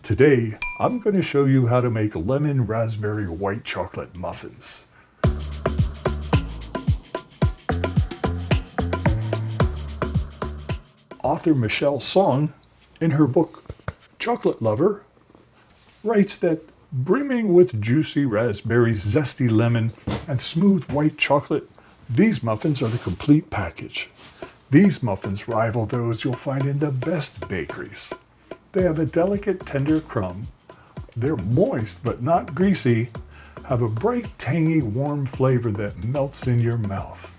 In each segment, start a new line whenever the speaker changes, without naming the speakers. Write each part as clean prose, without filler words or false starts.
Today, I'm going to show you how to make lemon raspberry white chocolate muffins. Author Michelle Song, in her book Chocolate Lover, writes that brimming with juicy raspberries, zesty lemon, and smooth white chocolate, these muffins are the complete package. These muffins rival those you'll find in the best bakeries. They have a delicate, tender crumb. They're moist but not greasy, have a bright, tangy, warm flavor that melts in your mouth.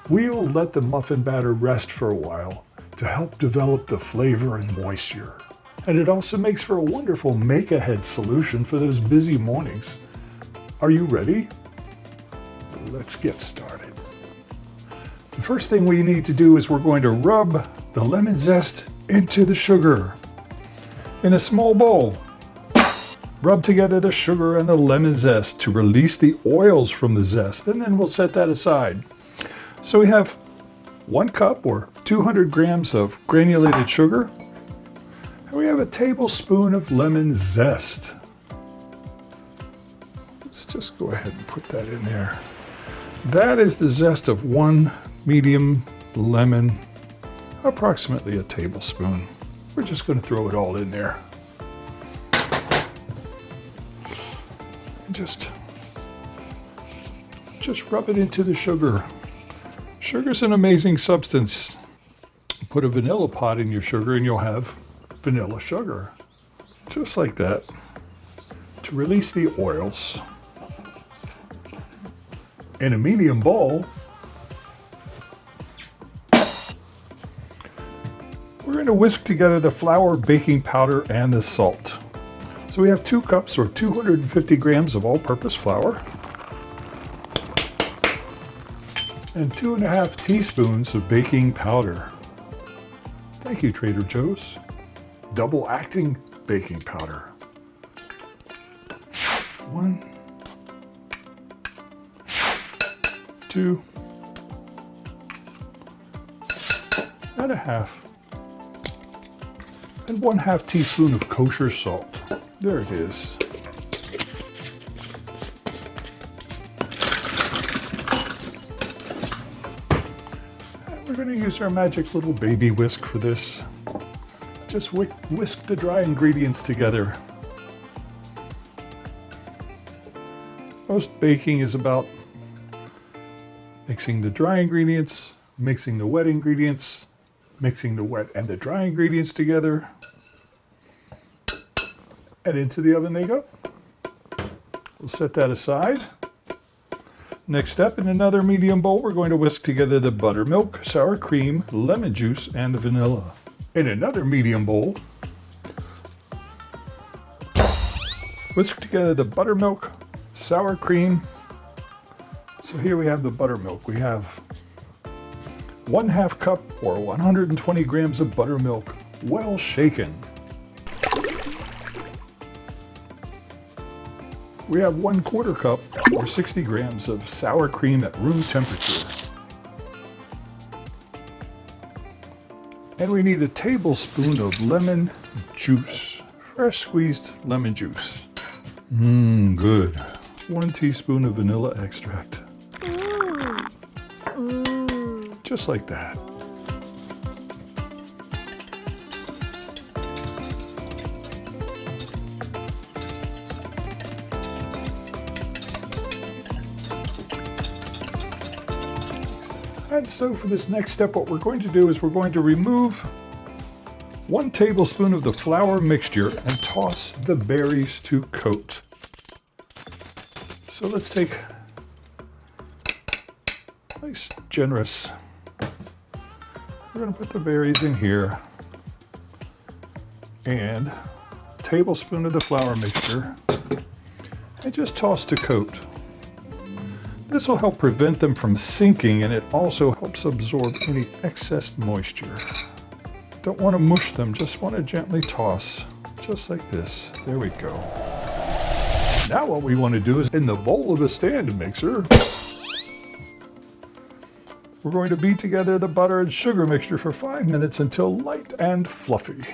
We'll let the muffin batter rest for a while to help develop the flavor and moisture. And it also makes for a wonderful make-ahead solution for those busy mornings. Are you ready? Let's get started. The first thing we need to do is we're going to rub the lemon zest into the sugar. In a small bowl, rub together the sugar and the lemon zest to release the oils from the zest, and then we'll set that aside. So we have 1 cup or 200 grams of granulated sugar, and we have a tablespoon of lemon zest. Let's just go ahead and put that in there. That is the zest of 1 medium lemon, approximately a tablespoon. We're just going to throw it all in there. And just rub it into the sugar. Sugar's an amazing substance. Put a vanilla pot in your sugar and you'll have vanilla sugar. Just like that. To release the oils. In a medium bowl, we're going to whisk together the flour, baking powder, and the salt. So we have 2 cups or 250 grams of all-purpose flour and 2.5 teaspoons of baking powder. Thank you, Trader Joe's. Double-acting baking powder. 1, 2, and a half. And 1/2 teaspoon of kosher salt. There it is. And we're going to use our magic little baby whisk for this. Just whisk the dry ingredients together. Most baking is about mixing the dry ingredients, mixing the wet ingredients, mixing the wet and the dry ingredients together. And into the oven they go. We'll set that aside. Next step, in another medium bowl, we're going to whisk together the buttermilk, sour cream, lemon juice, and the vanilla. In another medium bowl, whisk together the buttermilk, sour cream. So here we have the buttermilk. We have 1/2 cup or 120 grams of buttermilk, well shaken. We have 1/4 cup or 60 grams of sour cream at room temperature. And we need a tablespoon of lemon juice, fresh squeezed lemon juice. Good. 1 teaspoon of vanilla extract. Just like that. And so for this next step, what we're going to do is we're going to remove 1 tablespoon of the flour mixture and toss the berries to coat. So let's take a nice, generous. We're going to put the berries in here and a tablespoon of the flour mixture and just toss to coat. This will help prevent them from sinking, and it also helps absorb any excess moisture. Don't want to mush them, just want to gently toss, just like this. There we go. Now what we want to do is, in the bowl of a stand mixer, we're going to beat together the butter and sugar mixture for 5 minutes until light and fluffy.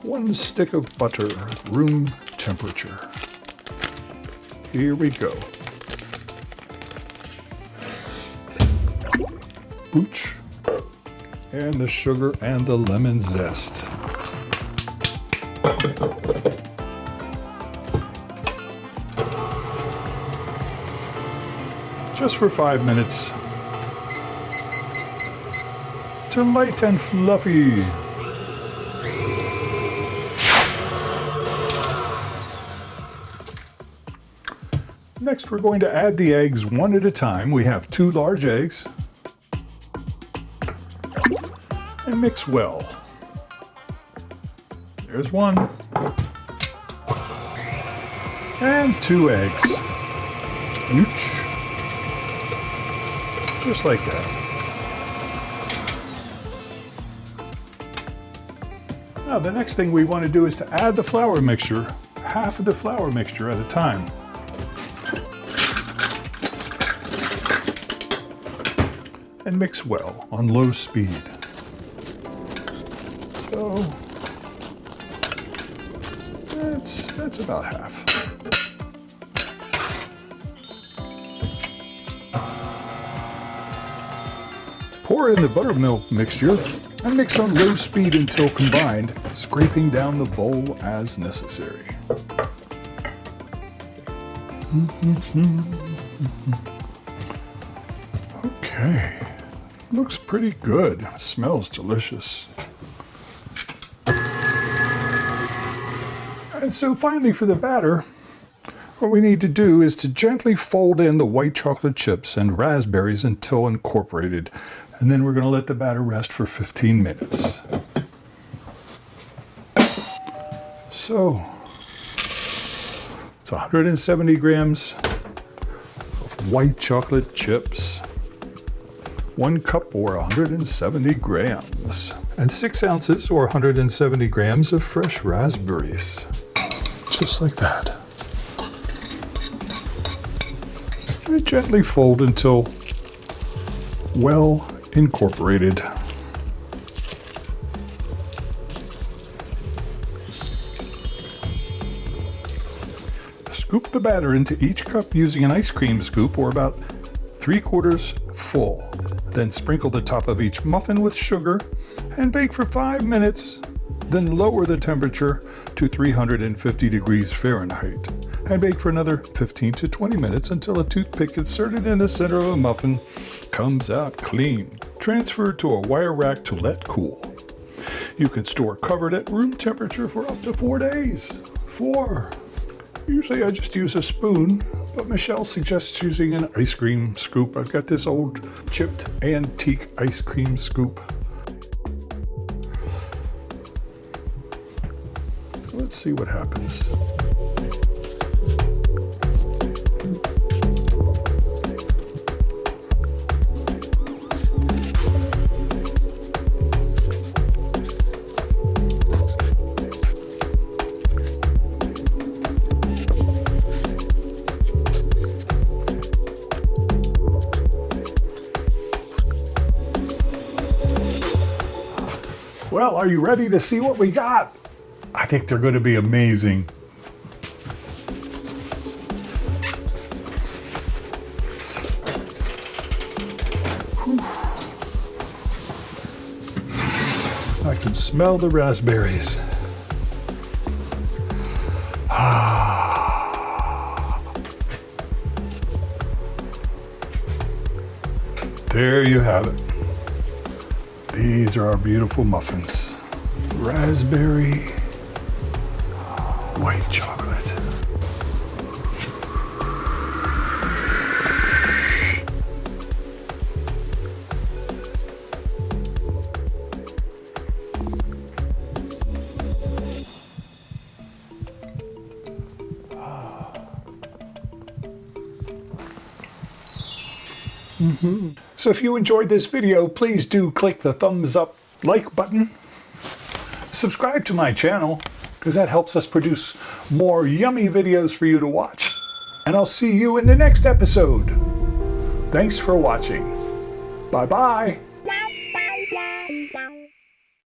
1 stick of butter, room temperature. Here we go. Booch. And the sugar and the lemon zest. Just for 5 minutes. To light and fluffy. Next, we're going to add the eggs one at a time. We have 2 large eggs. And mix well. There's 1. And 2 eggs. Ooch. Just like that. Now the next thing we want to do is to add the flour mixture, half of the flour mixture at a time. And mix well on low speed. So that's about half. Pour in the buttermilk mixture and mix on low speed until combined, scraping down the bowl as necessary. Okay, looks pretty good. Smells delicious. And so finally for the batter, what we need to do is to gently fold in the white chocolate chips and raspberries until incorporated. And then we're going to let the batter rest for 15 minutes. So, it's 170 grams of white chocolate chips, 1 cup or 170 grams, and 6 ounces or 170 grams of fresh raspberries. Just like that. And gently fold until well incorporated. Scoop the batter into each cup using an ice cream scoop or about 3/4 full. Then sprinkle the top of each muffin with sugar and bake for 5 minutes. Then lower the temperature to 350 degrees Fahrenheit and bake for another 15 to 20 minutes until a toothpick inserted in the center of a muffin comes out clean. Transfer to a wire rack to let cool. You can store covered at room temperature for up to 4 days. 4. Usually I just use a spoon, but Michelle suggests using an ice cream scoop. I've got this old chipped antique ice cream scoop. Let's see what happens. Well, are you ready to see what we got? I think they're going to be amazing. Whew. I can smell the raspberries. There you have it. These are our beautiful muffins. Raspberry, white chocolate. So if you enjoyed this video, please do click the thumbs up like button. Subscribe to my channel, because that helps us produce more yummy videos for you to watch. And I'll see you in the next episode. Thanks for watching. Bye-bye.